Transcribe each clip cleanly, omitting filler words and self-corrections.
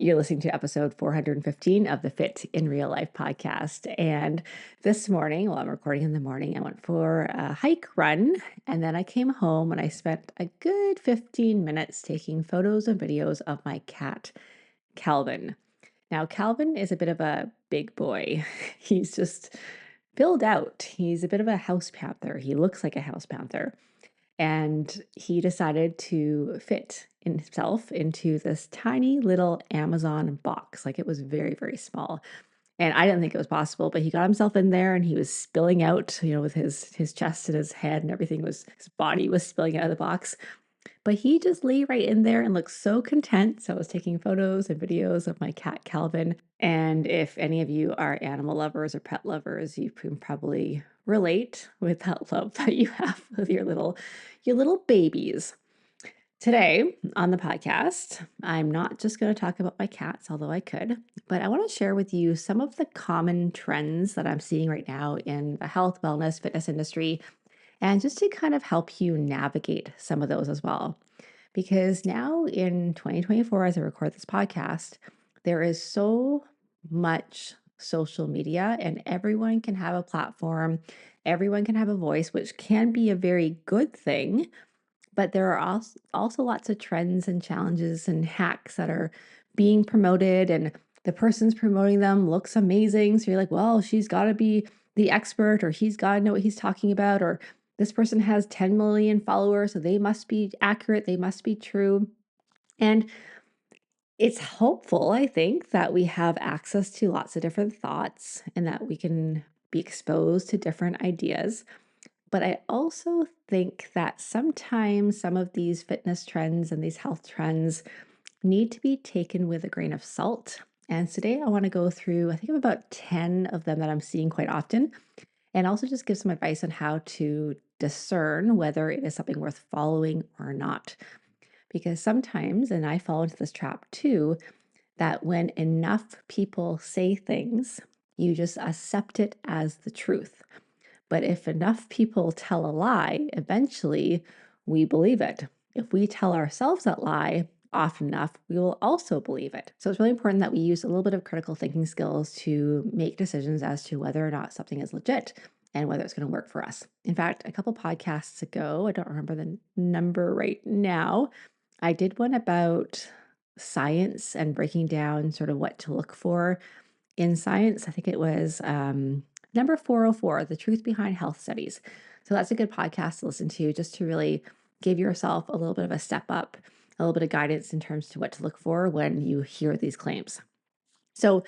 You're listening to episode 415 of the Fit in Real Life podcast. And this morning, while I'm recording in the morning, I went for a hike run. And then I came home and I spent a good 15 minutes taking photos and videos of my cat, Calvin. Now, Calvin is a bit of a big boy. He's just filled out. He's a bit of a house panther. He looks like a house panther. And he decided to fit himself into this tiny little Amazon box. Like it was very, very small. And I didn't think it was possible, but he got himself in there and he was spilling out, with his chest and his head and everything his body was spilling out of the box. But he just lay right in there and looked so content. So I was taking photos and videos of my cat Calvin. And if any of you are animal lovers or pet lovers, you can probably relate with that love that you have with your little babies. Today on the podcast, I'm not just going to talk about my cats, although I could, but I want to share with you some of the common trends that I'm seeing right now in the health, wellness, fitness industry, and just to kind of help you navigate some of those as well. Because now in 2024, as I record this podcast, there is so much social media and everyone can have a platform, everyone can have a voice, which can be a very good thing. But there are also lots of trends and challenges and hacks that are being promoted, and the person's promoting them looks amazing. So you're like, well, she's got to be the expert, or he's got to know what he's talking about, or this person has 10 million followers, so they must be accurate, they must be true. And it's hopeful, I think, that we have access to lots of different thoughts and that we can be exposed to different ideas. But I also think that sometimes some of these fitness trends and these health trends need to be taken with a grain of salt. And today I want to go through, I think of about 10 of them that I'm seeing quite often, and also just give some advice on how to discern whether it is something worth following or not. Because sometimes, and I fall into this trap too, that when enough people say things, you just accept it as the truth. But if enough people tell a lie, eventually we believe it. If we tell ourselves that lie often enough, we will also believe it. So it's really important that we use a little bit of critical thinking skills to make decisions as to whether or not something is legit and whether it's going to work for us. In fact, a couple podcasts ago, I don't remember the number right now, I did one about science and breaking down sort of what to look for in science. I think it was number 404, The Truth Behind Health Studies. So that's a good podcast to listen to just to really give yourself a little bit of a step up, a little bit of guidance in terms to what to look for when you hear these claims. So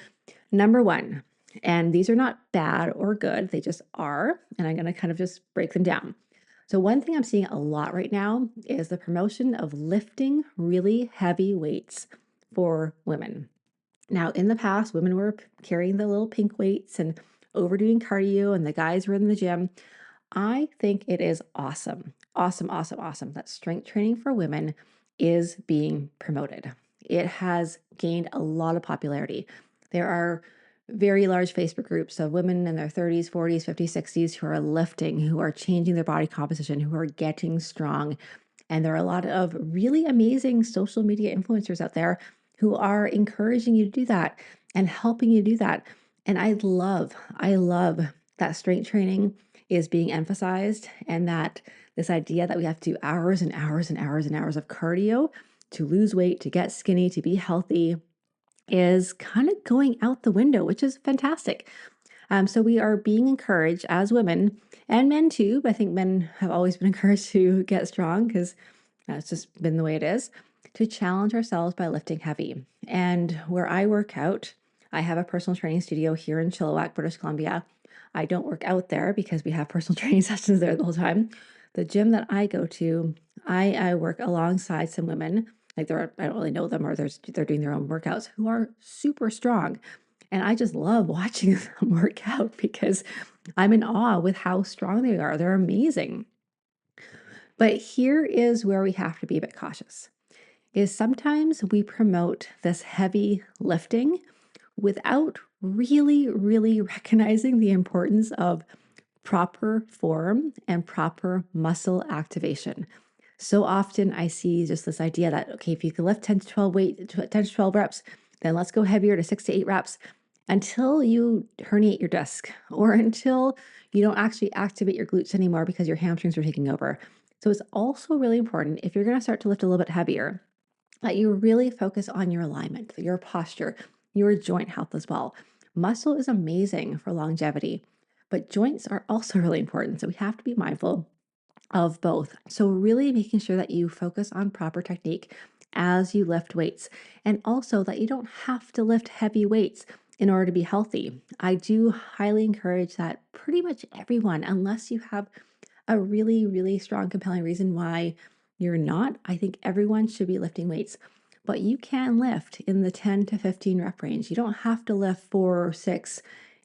number one, and these are not bad or good, they just are, and I'm going to kind of just break them down. So one thing I'm seeing a lot right now is the promotion of lifting really heavy weights for women. Now, in the past, women were carrying the little pink weights and overdoing cardio, and the guys were in the gym. I think it is awesome, awesome, awesome, awesome that strength training for women is being promoted. It has gained a lot of popularity. There are very large Facebook groups of women in their 30s, 40s, 50s, 60s who are lifting, who are changing their body composition, who are getting strong. And there are a lot of really amazing social media influencers out there who are encouraging you to do that and helping you do that. And I love that strength training is being emphasized, and that this idea that we have to do hours and hours and hours and hours of cardio to lose weight, to get skinny, to be healthy is kind of going out the window, which is fantastic. So we are being encouraged as women and men too, but I think men have always been encouraged to get strong because it's just been the way it is, to challenge ourselves by lifting heavy. And where I work out, I have a personal training studio here in Chilliwack, British Columbia. I don't work out there because we have personal training sessions there the whole time. The gym that I go to, I work alongside some women. Like I don't really know them, or they're doing their own workouts, who are super strong. And I just love watching them work out because I'm in awe with how strong they are. They're amazing. But here is where we have to be a bit cautious, is sometimes we promote this heavy lifting without really, really recognizing the importance of proper form and proper muscle activation. So often I see just this idea that, okay, if you can lift 10 to 12 reps, Then let's go heavier to 6 to 8 reps until you herniate your disc or until you don't actually activate your glutes anymore because your hamstrings are taking over. So it's also really important if you're going to start to lift a little bit heavier that you really focus on your alignment, your posture, your joint health as well. Muscle is amazing for longevity, but joints are also really important. So we have to be mindful of both. So, really making sure that you focus on proper technique as you lift weights, and also that you don't have to lift heavy weights in order to be healthy. I do highly encourage that pretty much everyone, unless you have a really, really strong, compelling reason why you're not, I think everyone should be lifting weights. But you can lift in the 10 to 15 rep range. You don't have to lift 4, 6,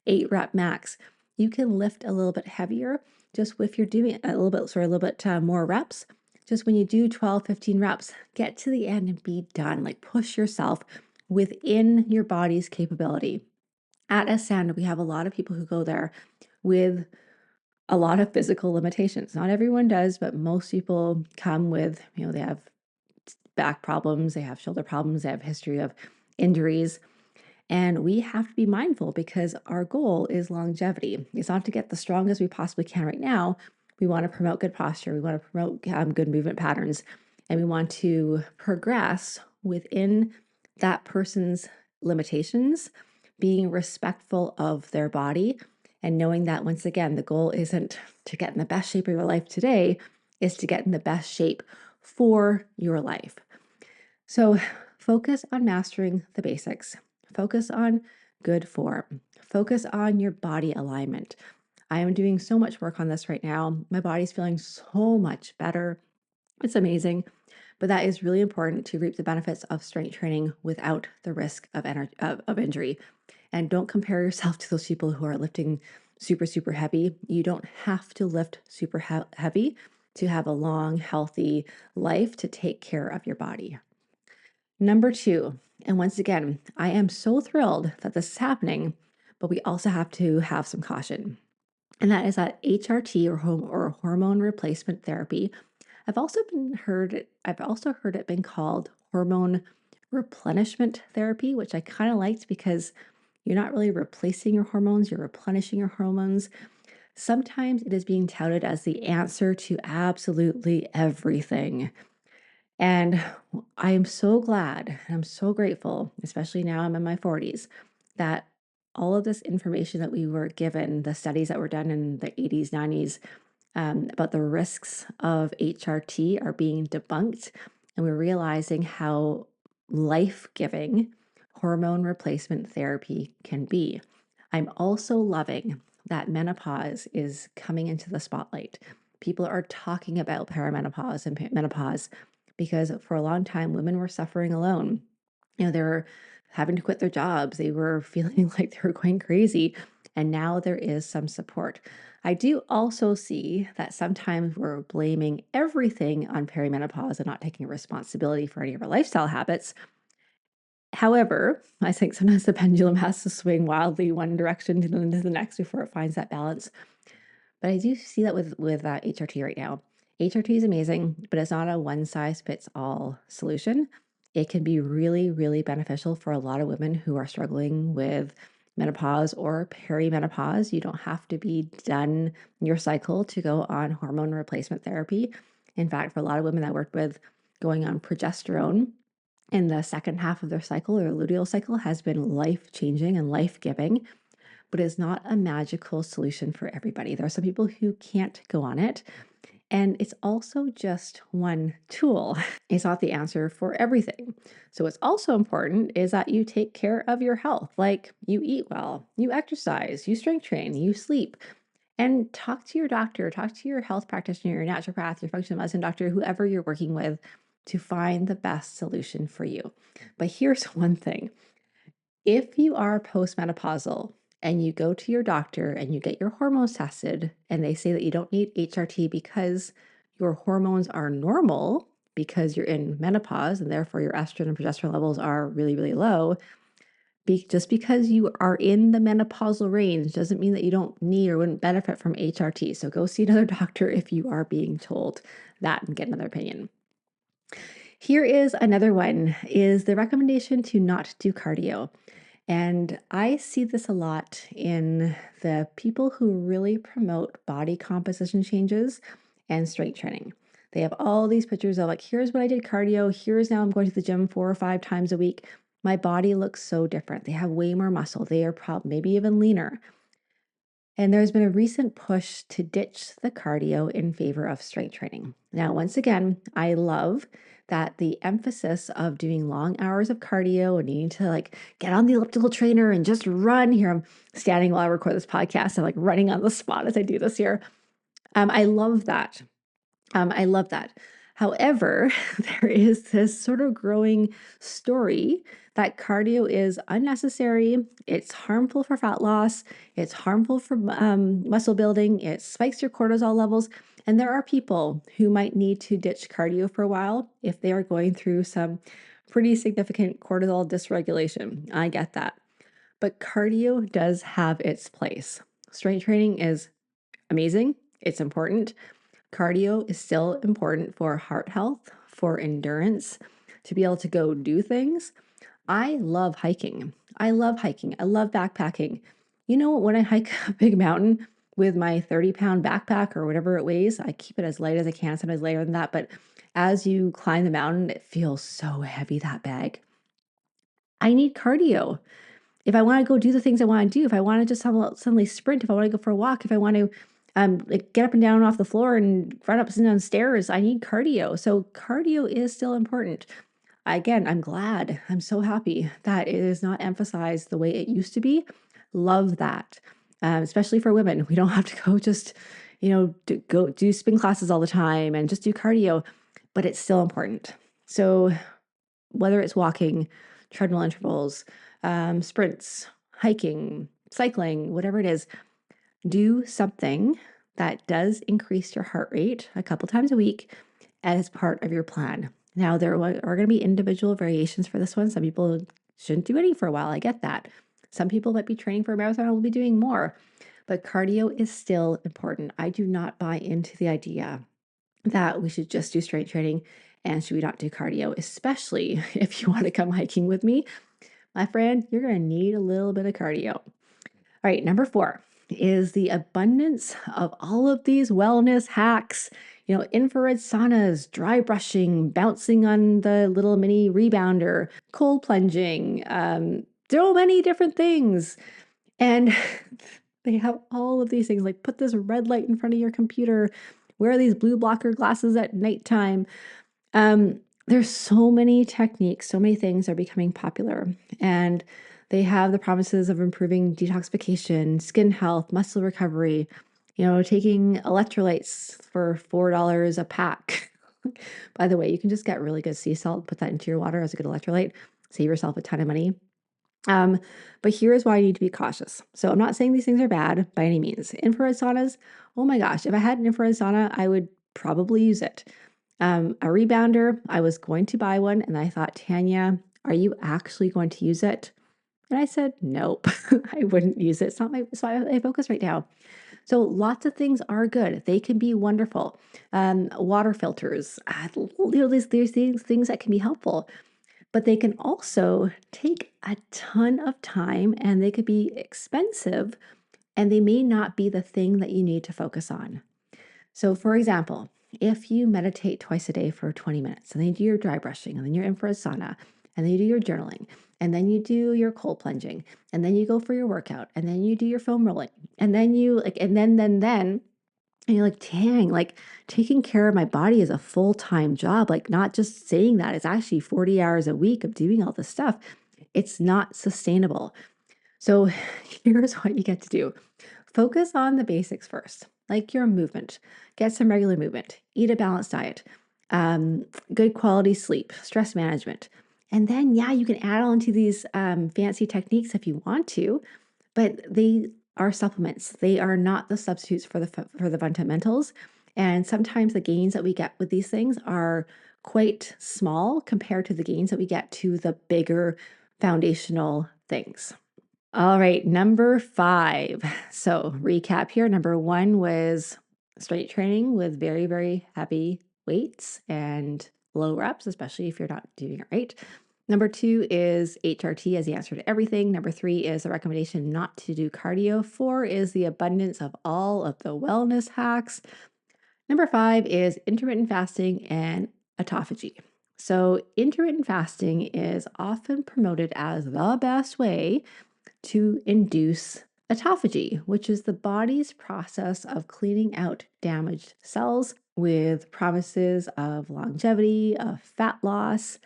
8 rep max. You can lift a little bit heavier just if you're doing a little bit, sorry, a little bit more reps. Just when you do 12, 15 reps, get to the end and be done. Like push yourself within your body's capability. At Ascend, we have a lot of people who go there with a lot of physical limitations. Not everyone does, but most people come with, they have back problems, they have shoulder problems, they have history of injuries. And we have to be mindful because our goal is longevity. It's not to get the strongest we possibly can right now. We want to promote good posture. We want to promote good movement patterns. And we want to progress within that person's limitations, being respectful of their body and knowing that, once again, the goal isn't to get in the best shape of your life today, is to get in the best shape for your life. So focus on mastering the basics. Focus on good form. Focus on your body alignment. I am doing so much work on this right now. My body's feeling so much better. It's amazing. But that is really important to reap the benefits of strength training without the risk of, of injury. And don't compare yourself to those people who are lifting super, super heavy. You don't have to lift super heavy to have a long, healthy life to take care of your body. Number 2, and once again, I am so thrilled that this is happening, but we also have to have some caution. And that is that HRT or hormone replacement therapy. I've also heard it being called hormone replenishment therapy, which I kind of liked because you're not really replacing your hormones, you're replenishing your hormones. Sometimes it is being touted as the answer to absolutely everything. And I am so glad, and I'm so grateful, especially now I'm in my 40s, that all of this information that we were given, the studies that were done in the 80s, 90s, about the risks of HRT are being debunked. And we're realizing how life-giving hormone replacement therapy can be. I'm also loving that menopause is coming into the spotlight. People are talking about perimenopause and menopause because for a long time, women were suffering alone. They were having to quit their jobs. They were feeling like they were going crazy. And now there is some support. I do also see that sometimes we're blaming everything on perimenopause and not taking responsibility for any of our lifestyle habits. However, I think sometimes the pendulum has to swing wildly one direction to the next before it finds that balance. But I do see that with HRT right now. HRT is amazing, but it's not a one size fits all solution. It can be really, really beneficial for a lot of women who are struggling with menopause or perimenopause. You don't have to be done your cycle to go on hormone replacement therapy. In fact, for a lot of women that I worked with, going on progesterone in the second half of their cycle or luteal cycle has been life changing and life giving, but it's not a magical solution for everybody. There are some people who can't go on it. And it's also just one tool. It's not the answer for everything. So what's also important is that you take care of your health. Like you eat well, you exercise, you strength train, you sleep, and talk to your doctor, talk to your health practitioner, your naturopath, your functional medicine doctor, whoever you're working with to find the best solution for you. But here's one thing. If you are postmenopausal and you go to your doctor and you get your hormones tested and they say that you don't need HRT because your hormones are normal because you're in menopause and therefore your estrogen and progesterone levels are really, really low, just because you are in the menopausal range doesn't mean that you don't need or wouldn't benefit from HRT. So go see another doctor if you are being told that and get another opinion. Here is another one, is the recommendation to not do cardio. And I see this a lot in the people who really promote body composition changes and strength training. They have all these pictures of like, here's what I did cardio, here's now I'm going to the gym 4 or 5 times a week. My body looks so different. They have way more muscle. They are probably maybe even leaner. And there's been a recent push to ditch the cardio in favor of strength training. Now, once again, I love that the emphasis of doing long hours of cardio and needing to like get on the elliptical trainer and just run. Here I'm standing while I record this podcast. I'm like running on the spot as I do this here. I love that. I love that. However, there is this sort of growing story that cardio is unnecessary. It's harmful for fat loss. It's harmful for muscle building. It spikes your cortisol levels. And there are people who might need to ditch cardio for a while if they are going through some pretty significant cortisol dysregulation. I get that. But cardio does have its place. Strength training is amazing. It's important. Cardio is still important for heart health, for endurance, to be able to go do things. I love hiking. I love hiking. I love backpacking. You know, when I hike a big mountain with my 30-pound backpack or whatever it weighs, I keep it as light as I can, sometimes lighter than that. But as you climb the mountain, it feels so heavy, that bag. I need cardio. If I want to go do the things I want to do, if I want to just suddenly sprint, if I want to go for a walk, if I want to like get up and down off the floor and run up and down stairs, I need cardio. So cardio is still important. Again, I'm glad. I'm so happy that it is not emphasized the way it used to be. Love that. Especially for women. We don't have to go just, to go do spin classes all the time and just do cardio, but it's still important. So whether it's walking, treadmill intervals, sprints, hiking, cycling, whatever it is, do something that does increase your heart rate a couple times a week as part of your plan. Now, there are going to be individual variations for this one. Some people shouldn't do any for a while. I get that. Some people might be training for a marathon and will be doing more, but cardio is still important. I do not buy into the idea that we should just do strength training and should we not do cardio, especially if you want to come hiking with me. My friend, you're going to need a little bit of cardio. All right, number 4 is the abundance of all of these wellness hacks, infrared saunas, dry brushing, bouncing on the little mini rebounder, cold plunging, so many different things. And they have all of these things like put this red light in front of your computer, wear these blue blocker glasses at nighttime. There's so many techniques, so many things are becoming popular, and they have the promises of improving detoxification, skin health, muscle recovery, taking electrolytes for $4 a pack. By the way, you can just get really good sea salt, put that into your water as a good electrolyte, save yourself a ton of money. But here's why you need to be cautious. So I'm not saying these things are bad by any means. Infrared saunas, oh my gosh, if I had an infrared sauna, I would probably use it. A rebounder, I was going to buy one and I thought, Tanya, are you actually going to use it? And I said, nope, I wouldn't use it. It's not my focus right now. So lots of things are good. They can be wonderful. Water filters, these things that can be helpful, but they can also take a ton of time and they could be expensive and they may not be the thing that you need to focus on. So for example, if you meditate twice a day for 20 minutes and then you do your dry brushing and then your infrared sauna and then you do your journaling and then you do your cold plunging and then you go for your workout and then you do your foam rolling and then you like, and then and you're like, dang, like taking care of my body is a full-time job. Like not just saying that, it's actually 40 hours a week of doing all this stuff. It's not sustainable. So here's what you get to do. Focus on the basics first, like your movement. Get some regular movement, eat a balanced diet, good quality sleep, stress management. And then, yeah, you can add on to these fancy techniques if you want to, but they are supplements. They are not the substitutes for the fundamentals. And sometimes the gains that we get with these things are quite small compared to the gains that we get to the bigger foundational things. All right, number 5. So recap here. Number 1 was strength training with very, very heavy weights and low reps, especially if you're not doing it right. Number 2 is HRT as the answer to everything. Number 3 is a recommendation not to do cardio. 4 is the abundance of all of the wellness hacks. Number 5 is intermittent fasting and autophagy. So, intermittent fasting is often promoted as the best way to induce autophagy, which is the body's process of cleaning out damaged cells with promises of longevity, of fat loss.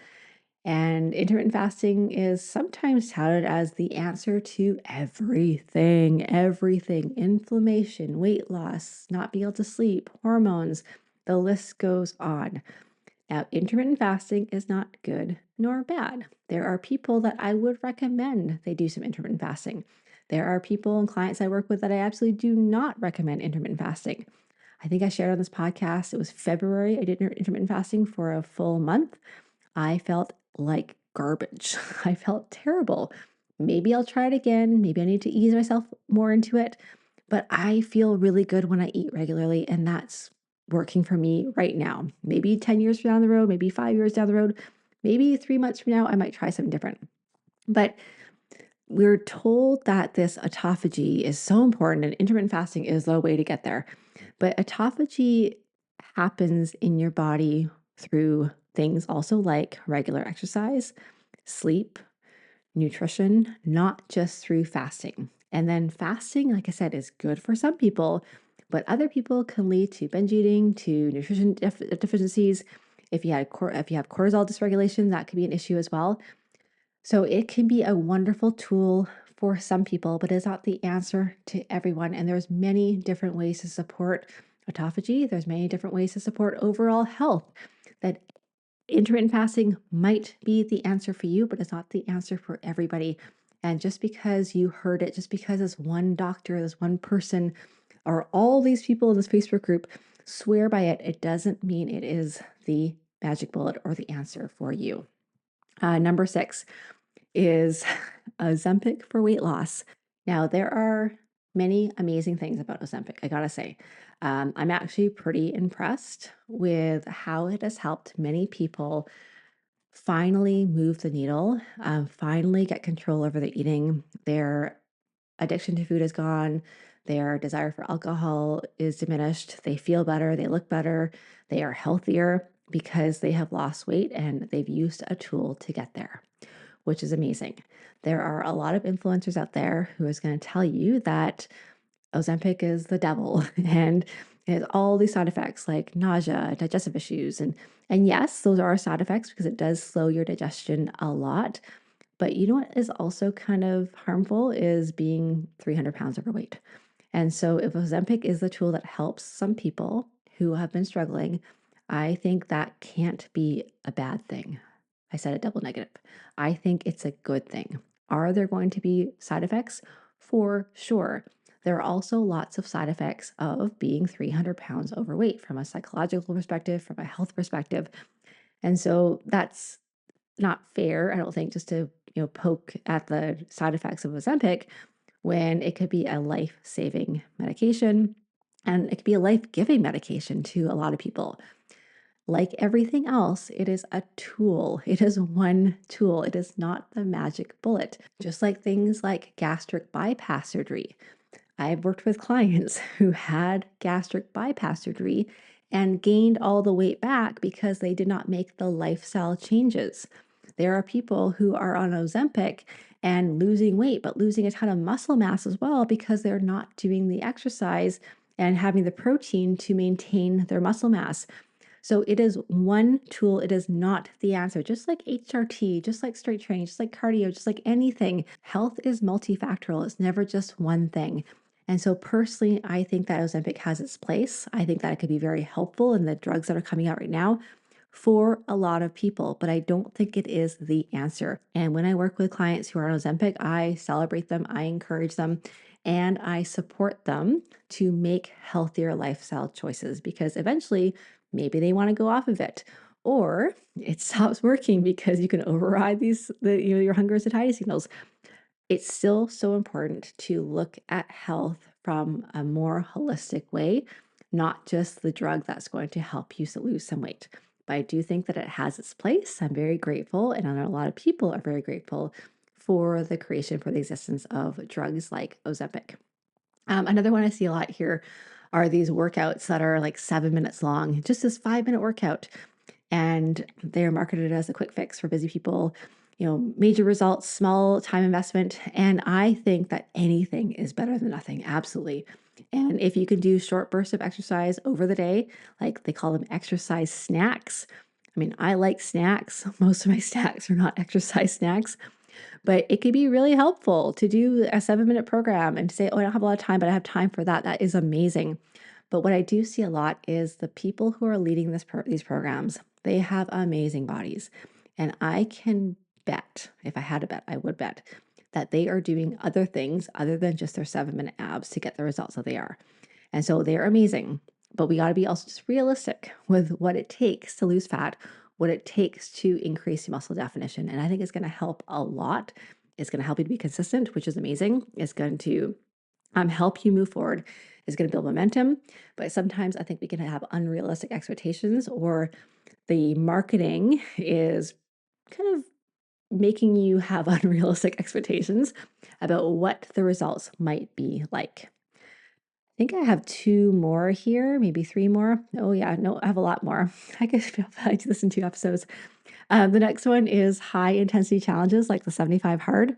And intermittent fasting is sometimes touted as the answer to everything inflammation, weight loss, not being able to sleep, hormones, the list goes on. Now, intermittent fasting is not good nor bad. There are people that I would recommend they do some intermittent fasting. There are people and clients I work with that I absolutely do not recommend intermittent fasting. I think I shared on this podcast, it was February. I did intermittent fasting for a full month. I felt like garbage. I felt terrible. Maybe I'll try it again. Maybe I need to ease myself more into it. But I feel really good when I eat regularly, and that's working for me right now. Maybe 10 years from down the road, maybe 5 years down the road, maybe 3 months from now, I might try something different. But we're told that this autophagy is so important and intermittent fasting is the way to get there. But autophagy happens in your body through things also like regular exercise, sleep, nutrition, not just through fasting. And then fasting, like I said, is good for some people, but other people can lead to binge eating, to nutrition deficiencies. If you have cortisol dysregulation, that could be an issue as well. So it can be a wonderful tool for some people, but it's not the answer to everyone. And there's many different ways to support autophagy. There's many different ways to support overall health. That intermittent fasting might be the answer for you, but it's not the answer for everybody. And just because you heard it, just because this one doctor, this one person, or all these people in this Facebook group swear by it, it doesn't mean it is the magic bullet or the answer for you. Number 6 is Ozempic for weight loss. Now, there are many amazing things about Ozempic, I gotta say. I'm actually pretty impressed with how it has helped many people finally move the needle, finally get control over their eating. Their addiction to food is gone. Their desire for alcohol is diminished. They feel better. They look better. They are healthier because they have lost weight and they've used a tool to get there, which is amazing. There are a lot of influencers out there who is going to tell you that Ozempic is the devil and it has all these side effects like nausea, digestive issues, and yes, those are side effects because it does slow your digestion a lot. But you know what is also kind of harmful is being 300 pounds overweight. And so if Ozempic is the tool that helps some people who have been struggling, I think that can't be a bad thing. I said a double negative. I think it's a good thing. Are there going to be side effects? For sure. There are also lots of side effects of being 300 pounds overweight from a psychological perspective, from a health perspective. And so that's not fair, I don't think, just to poke at the side effects of Ozempic when it could be a life-saving medication and it could be a life-giving medication to a lot of people. Like everything else, it is a tool. It is one tool. It is not the magic bullet. Just like things like gastric bypass surgery. I've worked with clients who had gastric bypass surgery and gained all the weight back because they did not make the lifestyle changes. There are people who are on Ozempic and losing weight, but losing a ton of muscle mass as well because they're not doing the exercise and having the protein to maintain their muscle mass. So it is one tool. It is not the answer. Just like HRT, just like strength training, just like cardio, just like anything, health is multifactorial. It's never just one thing. And so personally, I think that Ozempic has its place. I think that it could be very helpful in the drugs that are coming out right now for a lot of people, but I don't think it is the answer. And when I work with clients who are on Ozempic, I celebrate them, I encourage them, and I support them to make healthier lifestyle choices because eventually maybe they want to go off of it. Or it stops working because you can override your hunger and satiety signals. It's still so important to look at health from a more holistic way, not just the drug that's going to help you lose some weight. but I do think that it has its place. I'm very grateful, and I know a lot of people are very grateful for the creation, for the existence of drugs like Ozempic. Another one I see a lot here are these workouts that are like 7 minutes long, just this 5 minute workout. And they're marketed as a quick fix for busy people, major results, small time investment. And I think that anything is better than nothing. Absolutely. And if you can do short bursts of exercise over the day, like they call them exercise snacks. I mean, I like snacks. Most of my snacks are not exercise snacks, but it could be really helpful to do a 7 minute program and to say, oh, I don't have a lot of time, but I have time for that. That is amazing. But what I do see a lot is the people who are leading these programs, they have amazing bodies. And I can bet, if I had to bet, I would bet that they are doing other things other than just their 7 minute abs to get the results that they are. And so they're amazing, but we got to be also just realistic with what it takes to lose fat, what it takes to increase muscle definition. And I think it's going to help a lot. It's going to help you to be consistent, which is amazing. It's going to help you move forward, is going to build momentum. But sometimes I think we can have unrealistic expectations, or the marketing is kind of making you have unrealistic expectations about what the results might be like. I think I have two more here, maybe three more. Oh, yeah, no, I have a lot more. I guess I do this in 2 episodes. The next one is high intensity challenges like the 75 hard.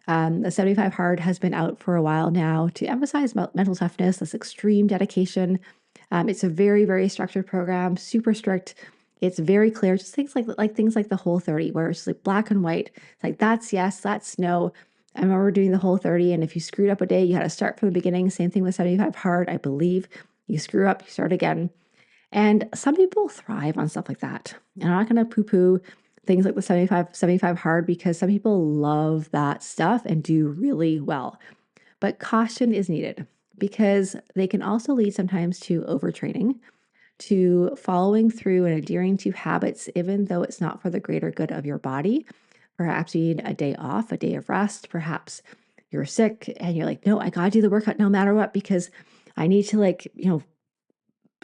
The 75 hard has been out for a while now to emphasize mental toughness, this extreme dedication. It's a very, very structured program, super strict. It's very clear. Just things like the Whole30, where it's like black and white. It's like that's yes, that's no. I remember doing the Whole30, and if you screwed up a day, you had to start from the beginning. Same thing with 75 hard, I believe. You screw up, you start again. And some people thrive on stuff like that. And I'm not going to poo-poo things like the 75 hard, because some people love that stuff and do really well. But caution is needed, because they can also lead sometimes to overtraining, to following through and adhering to habits, even though it's not for the greater good of your body. Perhaps you need a day off, a day of rest. Perhaps you're sick and you're like, no, I got to do the workout no matter what, because I need to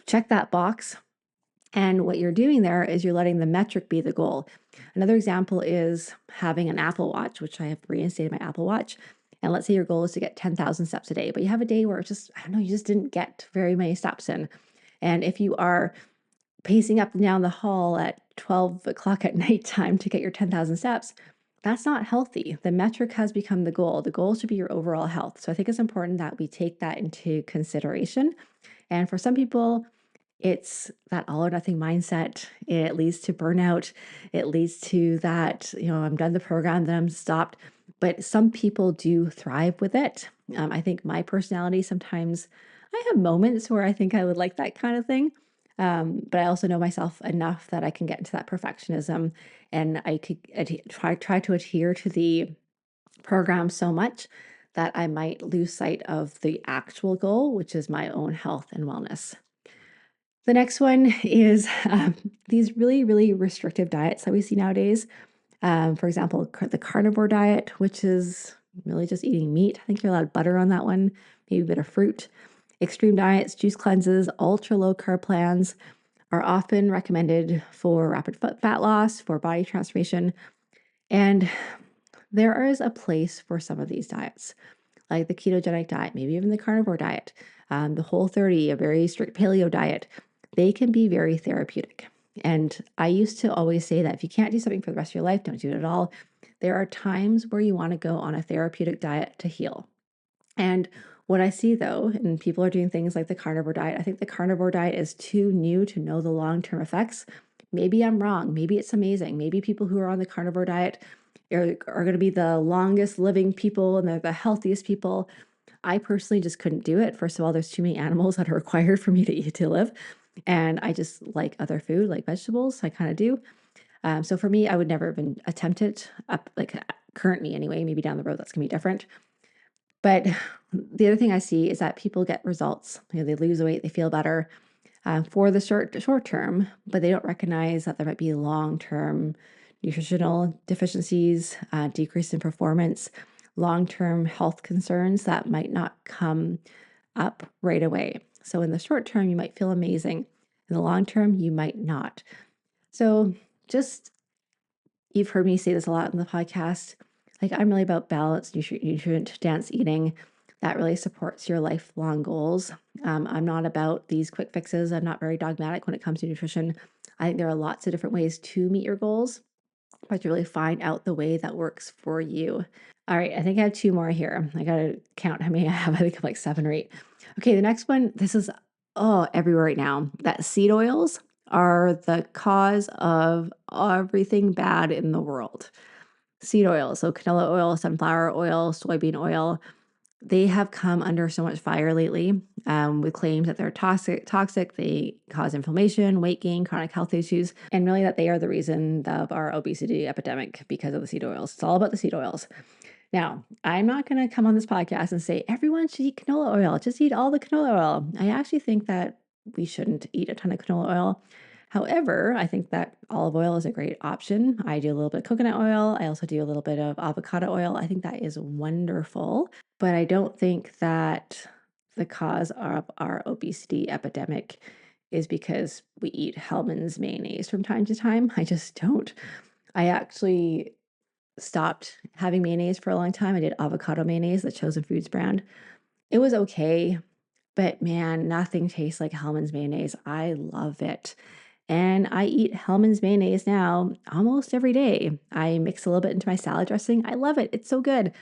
check that box. And what you're doing there is you're letting the metric be the goal. Another example is having an Apple Watch, which I have reinstated my Apple Watch. And let's say your goal is to get 10,000 steps a day, but you have a day where I don't know, you just didn't get very many steps in. And if you are pacing up and down the hall at 12 o'clock at nighttime to get your 10,000 steps, that's not healthy. The metric has become the goal. The goal should be your overall health. So I think it's important that we take that into consideration. And for some people, it's that all or nothing mindset. It leads to burnout. It leads to that, I'm done the program, then I'm stopped. But some people do thrive with it. I think my personality, sometimes I have moments where I think I would like that kind of thing. But I also know myself enough that I can get into that perfectionism, and I could try to adhere to the program so much that I might lose sight of the actual goal, which is my own health and wellness. The next one is these really, really restrictive diets that we see nowadays. For example, the carnivore diet, which is really just eating meat. I think you're allowed butter on that one, maybe a bit of fruit. Extreme diets, juice cleanses, ultra low carb plans are often recommended for rapid fat loss, for body transformation. And there is a place for some of these diets, like the ketogenic diet, maybe even the carnivore diet, the Whole30, a very strict paleo diet. They can be very therapeutic. And I used to always say that if you can't do something for the rest of your life, don't do it at all. There are times where you want to go on a therapeutic diet to heal. And what I see though, and people are doing things like the carnivore diet, I think the carnivore diet is too new to know the long-term effects. Maybe I'm wrong. Maybe it's amazing. Maybe people who are on the carnivore diet are going to be the longest living people and they're the healthiest people. I personally just couldn't do it. First of all, there's too many animals that are required for me to eat to live. And I just like other food, like vegetables. I kind of do. So for me, I would never even attempt it up, like currently anyway. Maybe down the road, that's going to be different. But the other thing I see is that people get results. They lose weight, they feel better for the short term, but they don't recognize that there might be long-term nutritional deficiencies, decrease in performance, long-term health concerns that might not come up right away. So in the short term, you might feel amazing. In the long term, you might not. So just you've heard me say this a lot in the podcast. Like, I'm really about balance, nutrient dense eating that really supports your lifelong goals. I'm not about these quick fixes. I'm not very dogmatic when it comes to nutrition. I think there are lots of different ways to meet your goals, but to really find out the way that works for you. All right, I think I have two more here. I gotta count how many I have. I think I'm like seven or eight. Okay, the next one, this is everywhere right now. That seed oils are the cause of everything bad in the world. Seed oil, so canola oil, sunflower oil, soybean oil, they have come under so much fire lately with claims that they're toxic, they cause inflammation, weight gain, chronic health issues, and really that they are the reason of our obesity epidemic because of the seed oils. It's all about the seed oils. Now, I'm not going to come on this podcast and say everyone should eat canola oil. Just eat all the canola oil. I actually think that we shouldn't eat a ton of canola oil. However, I think that olive oil is a great option. I do a little bit of coconut oil. I also do a little bit of avocado oil. I think that is wonderful. But I don't think that the cause of our obesity epidemic is because we eat Hellman's mayonnaise from time to time. I just don't. I actually stopped having mayonnaise for a long time. I did avocado mayonnaise, the Chosen Foods brand. It was okay, but man, nothing tastes like Hellman's mayonnaise. I love it. And I eat Hellman's mayonnaise now almost every day. I mix a little bit into my salad dressing. I love it. It's so good.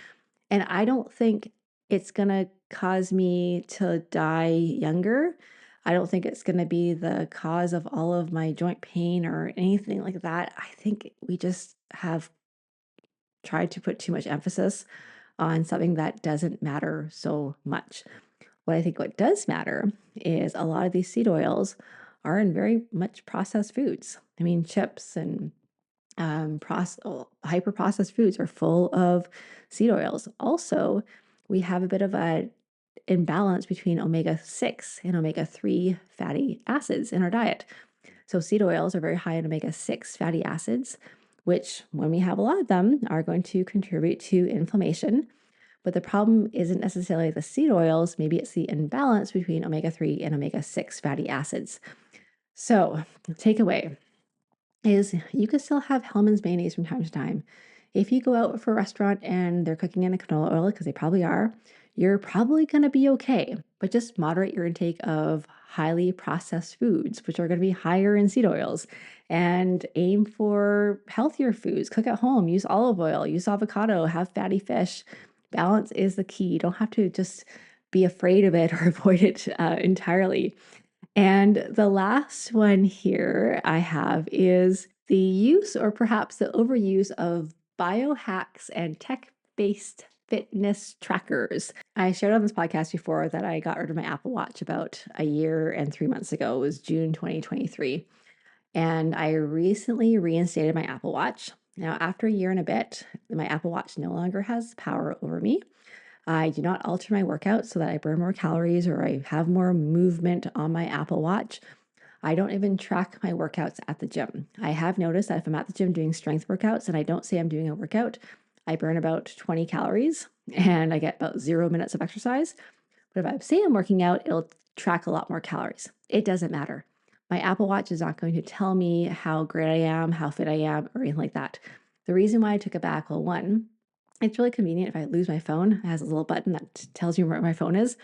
And I don't think it's going to cause me to die younger. I don't think it's going to be the cause of all of my joint pain or anything like that. I think we just have tried to put too much emphasis on something that doesn't matter so much. What does matter is a lot of these seed oils are in very much processed foods. I mean, chips and hyper processed foods are full of seed oils. Also, we have a bit of a imbalance between omega-6 and omega-3 fatty acids in our diet. So seed oils are very high in omega-6 fatty acids, which when we have a lot of them are going to contribute to inflammation. But the problem isn't necessarily the seed oils, maybe it's the imbalance between omega-3 and omega-6 fatty acids. So, takeaway is you can still have Hellman's mayonnaise from time to time. If you go out for a restaurant and they're cooking in a canola oil, because they probably are, you're probably going to be okay. But just moderate your intake of highly processed foods, which are going to be higher in seed oils, and aim for healthier foods. Cook at home, use olive oil, use avocado, have fatty fish. Balance is the key. You don't have to just be afraid of it or avoid it entirely. And the last one here I have is the use or perhaps the overuse of biohacks and tech-based fitness trackers. I shared on this podcast before that I got rid of my Apple Watch about a year and 3 months ago. It was June 2023. And I recently reinstated my Apple Watch. Now, after a year and a bit, my Apple Watch no longer has power over me. I do not alter my workouts so that I burn more calories or I have more movement on my Apple Watch. I don't even track my workouts at the gym. I have noticed that if I'm at the gym doing strength workouts and I don't say I'm doing a workout, I burn about 20 calories and I get about 0 minutes of exercise. But if I say I'm working out, it'll track a lot more calories. It doesn't matter. My Apple Watch is not going to tell me how great I am, how fit I am, or anything like that. The reason why I took it back, well, one, it's really convenient if I lose my phone. It has a little button that tells you where my phone is.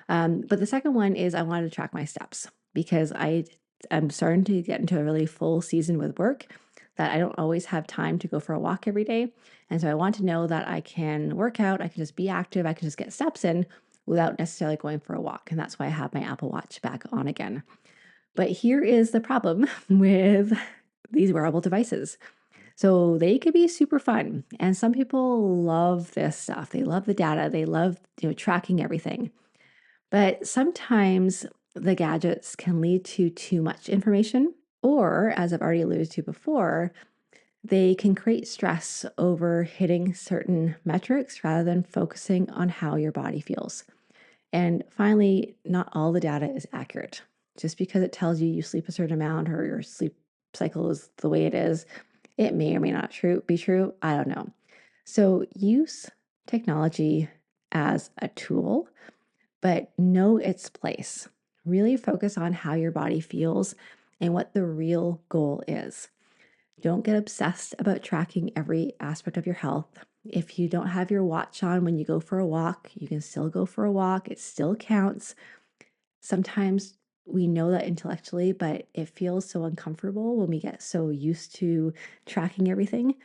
But the second one is I wanted to track my steps because I'm starting to get into a really full season with work that I don't always have time to go for a walk every day. And so I want to know that I can work out, I can just be active, I can just get steps in without necessarily going for a walk. And that's why I have my Apple Watch back on again. But here is the problem with these wearable devices. So they could be super fun. And some people love this stuff. They love the data. They love, tracking everything. But sometimes the gadgets can lead to too much information, or as I've already alluded to before, they can create stress over hitting certain metrics rather than focusing on how your body feels. And finally, not all the data is accurate. Just because it tells you you sleep a certain amount or your sleep cycle is the way it is, it may or may not be true. I don't know. So use technology as a tool, but know its place. Really focus on how your body feels and what the real goal is. Don't get obsessed about tracking every aspect of your health. If you don't have your watch on when you go for a walk, you can still go for a walk. It still counts. Sometimes we know that intellectually, but it feels so uncomfortable when we get so used to tracking everything.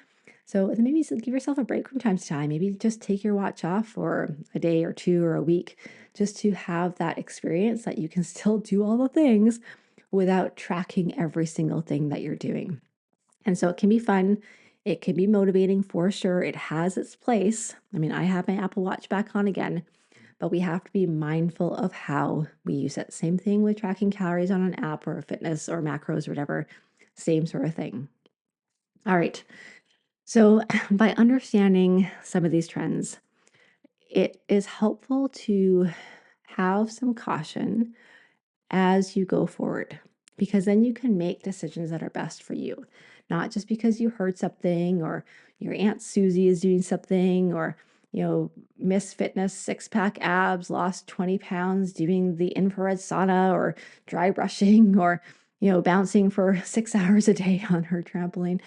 So then maybe give yourself a break from time to time. Maybe just take your watch off for a day or two or a week just to have that experience that you can still do all the things without tracking every single thing that you're doing. And so it can be fun. It can be motivating for sure. It has its place. I mean, I have my Apple Watch back on again, but we have to be mindful of how we use it. Same thing with tracking calories on an app or a fitness or macros or whatever, same sort of thing. All right. So, by understanding some of these trends, it is helpful to have some caution as you go forward, because then you can make decisions that are best for you, not just because you heard something or your Aunt Susie is doing something or, Miss Fitness 6-pack abs lost 20 pounds doing the infrared sauna or dry brushing or, bouncing for 6 hours a day on her trampoline.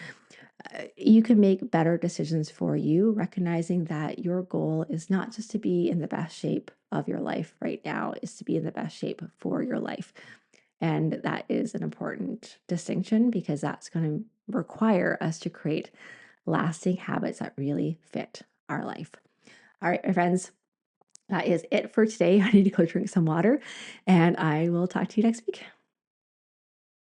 You can make better decisions for you, recognizing that your goal is not just to be in the best shape of your life right now, is to be in the best shape for your life. And that is an important distinction because that's going to require us to create lasting habits that really fit our life. All right, my friends, that is it for today. I need to go drink some water, and I will talk to you next week.